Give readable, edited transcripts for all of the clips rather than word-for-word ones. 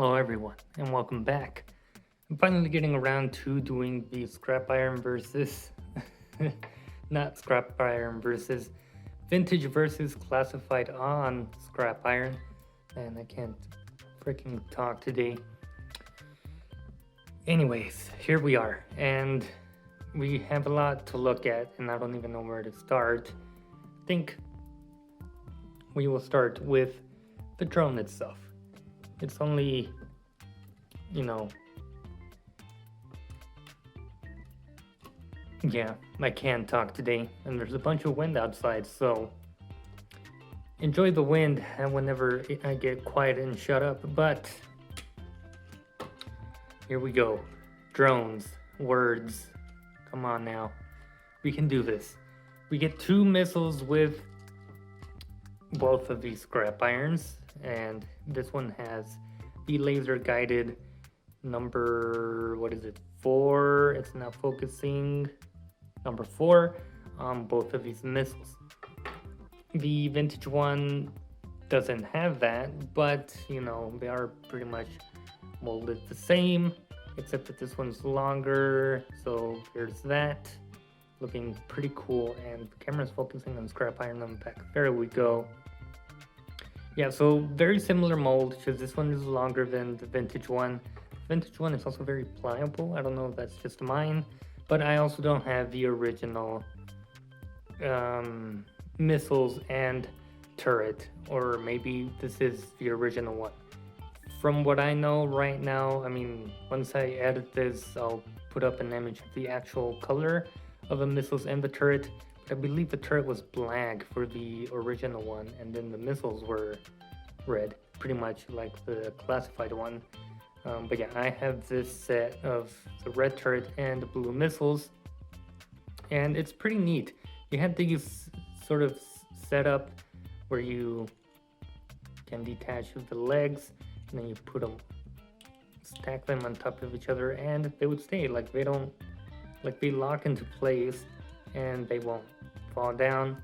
Hello everyone, and welcome back. I'm finally getting around to doing the scrap iron versus, not scrap iron versus, vintage versus classified on scrap iron. And I can't freaking talk today. Anyways, here we are, and we have a lot to look at, and I don't even know where to start. I think we will start with the drone itself. It's only, you know, yeah, I can't talk today, and there's a bunch of wind outside, so enjoy the wind whenever I get quiet and shut up. But here we go. Drones, words. Come on now. We can do this. We get two missiles with both of these scrap irons, and this one has the laser guided number, what is it, 4? It's not focusing. Number 4 on both of these missiles. The vintage one doesn't have that, but they are pretty much molded the same, except that this one's longer. So there's that, looking pretty cool, and the camera's focusing on scrap iron on the back. There we go. Yeah, so very similar mold, because this one is longer than the vintage one. The vintage one is also very pliable. I don't know if that's just mine, but I also don't have the original missiles and turret, or maybe this is the original one. From what I know right now, I mean, once I edit this, I'll put up an image of the actual color of the missiles and the turret. I believe the turret was black for the original one, and then the missiles were red, pretty much like the classified one. But yeah, I have this set of the red turret and the blue missiles, and it's pretty neat. You have these sort of set up where you can detach the legs, and then you put them, stack them on top of each other, and they would stay. Like they lock into place, and they won't fall down.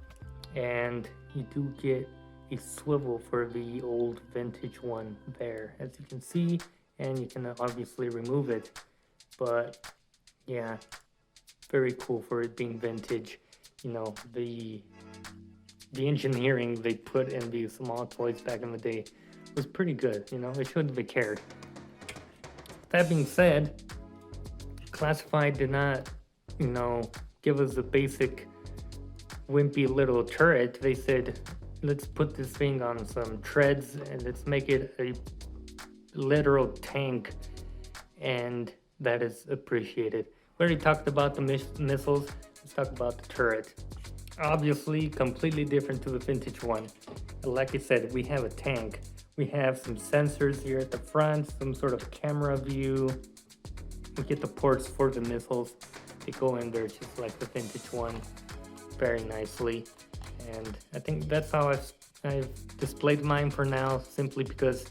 And you do get a swivel for the old vintage one there, as you can see, and you can obviously remove it. But yeah, very cool for it being vintage. The engineering they put in these small toys back in the day was pretty good. They showed they cared. That being said, Classified did not give us a basic wimpy little turret. They said, let's put this thing on some treads and let's make it a literal tank, and that is appreciated. We already talked about the missiles. Let's talk about the turret. Obviously completely different to the vintage one. Like I said, we have a tank. We have some sensors here at the front, some sort of camera view. We get the ports for the missiles. They go in there just like the vintage one, very nicely. And I think that's how I've displayed mine for now, simply because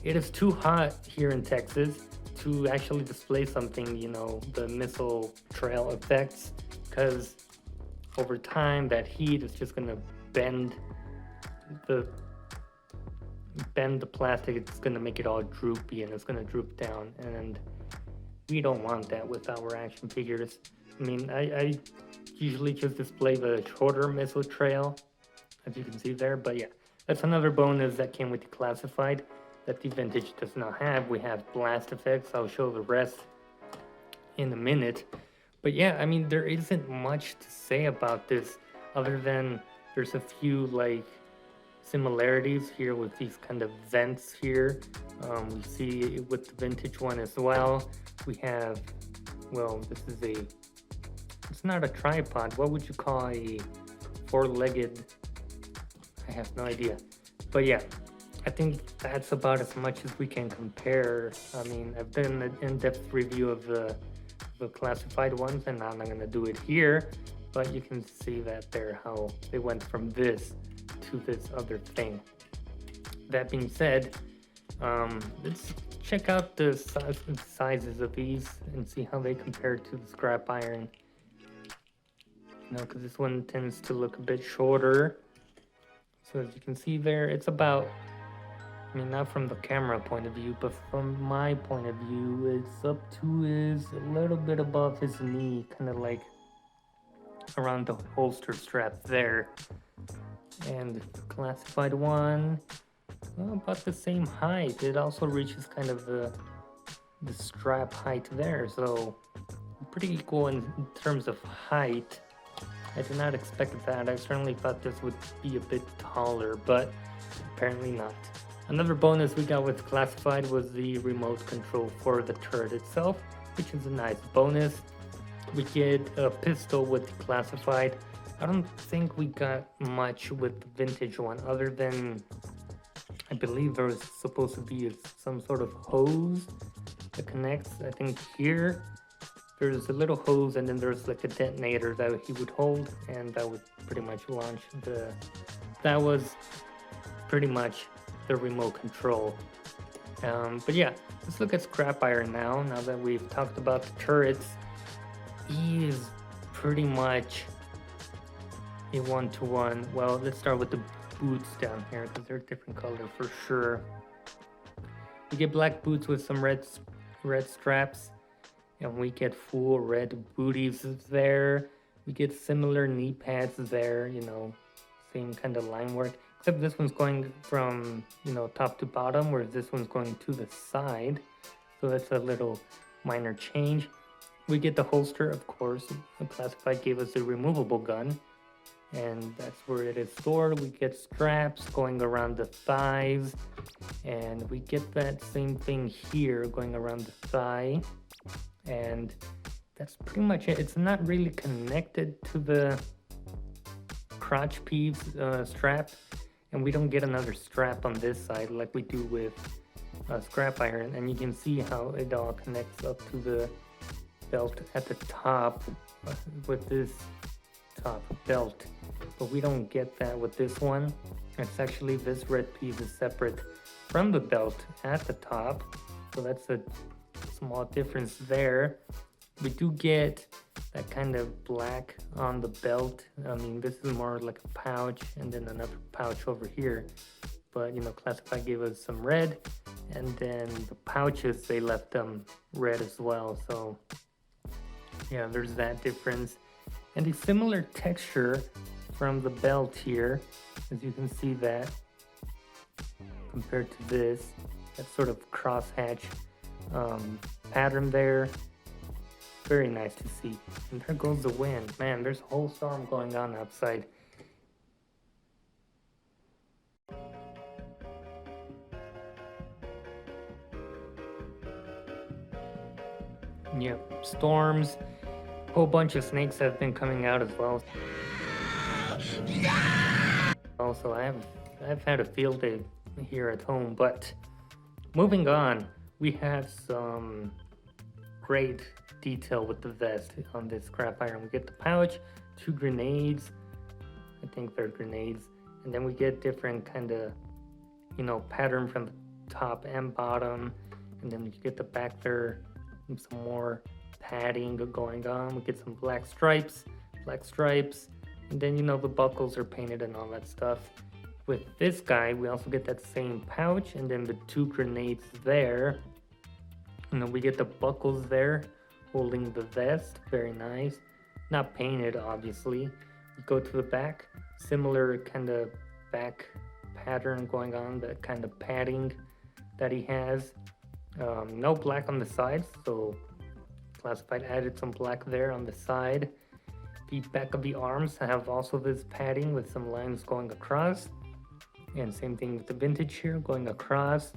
it is too hot here in Texas to actually display something, the missile trail effects, because over time that heat is just going to bend the plastic. It's going to make it all droopy, and it's going to droop down, and we don't want that with our action figures. I mean, I usually just display the shorter missile trail, as you can see there. But yeah, that's another bonus that came with the classified that the vintage does not have. We have blast effects. I'll show the rest in a minute. But yeah, I mean, there isn't much to say about this other than there's a few similarities here with these kind of vents here. We see it with the vintage one as well. We have, well, it's not a tripod. What would you call a four-legged? I have no idea. But yeah, I think that's about as much as we can compare. I mean, I've done an in-depth review of the classified ones, and I'm not going to do it here, but you can see that there, how they went from this to this other thing. That being said, let's check out the sizes of these and see how they compare to the scrap iron. Because this one tends to look a bit shorter. So as you can see there, it's about I mean, not from the camera point of view, but from my point of view, it's up to his a little bit above his knee, kind of like around the holster strap there. And classified one, well, about the same height. It also reaches kind of the strap height there, so pretty equal in terms of height. I did not expect that. I certainly thought this would be a bit taller, but apparently not. Another bonus we got with classified was the remote control for the turret itself, which is a nice bonus. We get a pistol with classified. I don't think we got much with the vintage one, other than I believe there was supposed to be some sort of hose that connects. I think here there's a little hose, and then there's like a detonator that he would hold, and that would pretty much launch the. That was pretty much the remote control. But yeah, let's look at Scrap Iron now. Now that we've talked about the turrets, he is pretty much a one-to-one. Well, let's start with the boots down here because they're different color for sure. We get black boots with some red straps, and we get full red booties there. We get similar knee pads there, you know, same kind of line work, except this one's going from, you know, top to bottom, whereas this one's going to the side. So that's a little minor change. We get the holster, of course. The classified gave us a removable gun, and that's where it is stored. We get straps going around the thighs, and we get that same thing here going around the thigh, and that's pretty much it. It's not really connected to the crotch piece strap, and we don't get another strap on this side like we do with Scrap Iron, and you can see how it all connects up to the belt at the top with this top belt, but we don't get that with this one. It's actually, this red piece is separate from the belt at the top, so that's a small difference there. We do get that kind of black on the belt. I mean, this is more like a pouch, and then another pouch over here, but you know, Classified gave us some red, and then the pouches, they left them red as well. So yeah, there's that difference. And a similar texture from the belt here, as you can see that compared to this, that sort of crosshatch pattern there. Very nice to see. And there goes the wind. Man, there's a whole storm going on outside. Yep, storms. Whole bunch of snakes have been coming out as well. Also, I've had a field day here at home, but moving on, we have some great detail with the vest on this Scrap Iron. We get the pouch, 2 grenades, I think they're grenades, and then we get different kind of, you know, pattern from the top and bottom, and then you get the back there, and some more padding going on. We get some black stripes, and then, you know, the buckles are painted and all that stuff. With this guy, we also get that same pouch, and then the 2 grenades there. And then we get the buckles there holding the vest. Very nice. Not painted, obviously. We go to the back, similar kind of back pattern going on, that kind of padding that he has. No black on the sides, so Classified added some black there on the side. The back of the arms have also this padding with some lines going across, and same thing with the vintage here going across.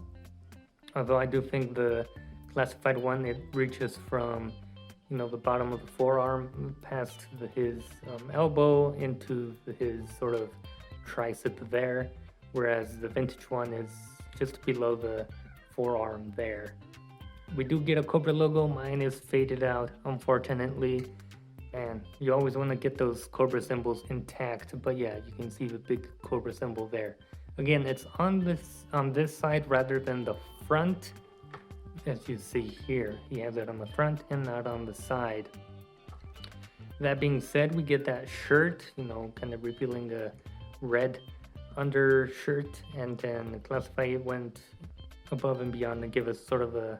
Although I do think the Classified one, it reaches from, you know, the bottom of the forearm past his elbow into his sort of tricep there, whereas the vintage one is just below the forearm there. We do get a Cobra logo. Mine is faded out, unfortunately, and you always want to get those Cobra symbols intact. But yeah, you can see the big Cobra symbol there. Again, it's on this side rather than the front. As you see here, he has it on the front and not on the side. That being said, we get that shirt, you know, kind of revealing the red undershirt, and then Classified went above and beyond to give us sort of a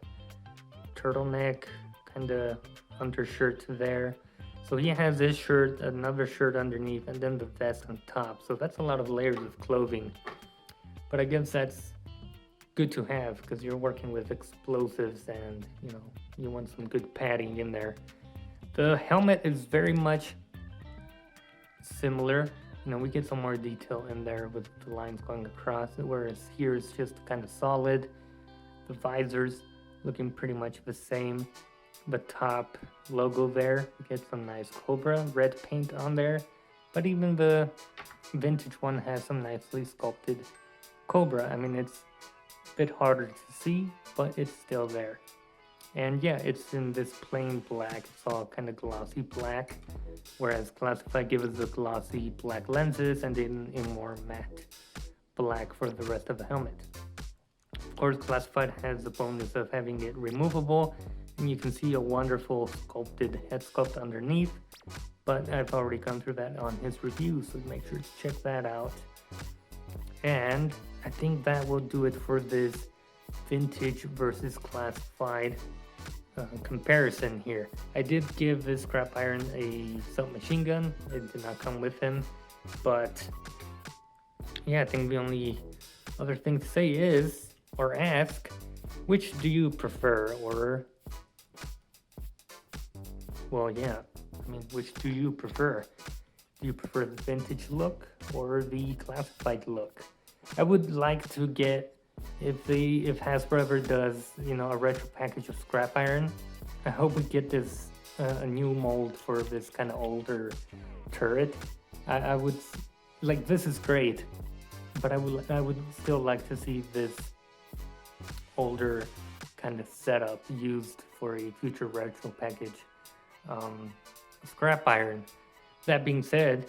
turtleneck kind of undershirt there. So he has this shirt, another shirt underneath, and then the vest on top. So that's a lot of layers of clothing. But I guess that's good to have because you're working with explosives and you want some good padding in there. The helmet is very much similar. We get some more detail in there with the lines going across it, whereas here it's just kind of solid. The visors looking pretty much the same. The top logo there, you get some nice Cobra red paint on there, but even the vintage one has some nicely sculpted Cobra. I mean, it's a bit harder to see, but it's still there. And yeah, it's in this plain black. It's all kind of glossy black, whereas Classified gives us the glossy black lenses and then in more matte black for the rest of the helmet. Of course, Classified has the bonus of having it removable, and you can see a wonderful sculpted head sculpt underneath, but I've already gone through that on his review, so make sure to check that out. And I think that will do it for this vintage versus Classified comparison here. I did give this scrap iron a submachine gun. It did not come with him, but yeah, I think the only other thing to say is, or ask, which do you prefer? Or, well, yeah, I mean, which do you prefer? Do you prefer the vintage look or the Classified look? I would like to get, if Hasbro ever does, a retro package of scrap iron, I hope we get this a new mold for this kind of older turret. I would like, this is great, but I would still like to see this older kind of setup used for a future retro package scrap iron. That being said,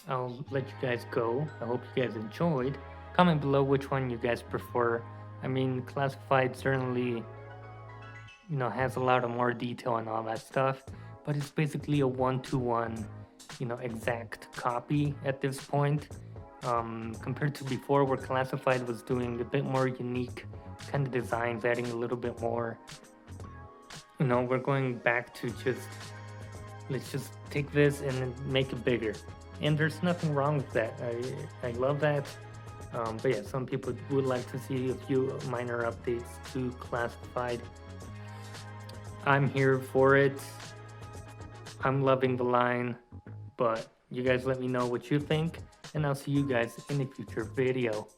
I'll let you guys go. I hope you guys enjoyed. Comment below which one you guys prefer. I mean, Classified certainly, has a lot of more detail and all that stuff, but it's basically a one-to-one, exact copy at this point. Compared to before, where Classified was doing a bit more unique kind of designs, adding a little bit more. We're going back to let's just take this and make it bigger. And there's nothing wrong with that. I love that. But yeah, some people would like to see a few minor updates to Classified. I'm here for it. I'm loving the line, but you guys let me know what you think, and I'll see you guys in a future video.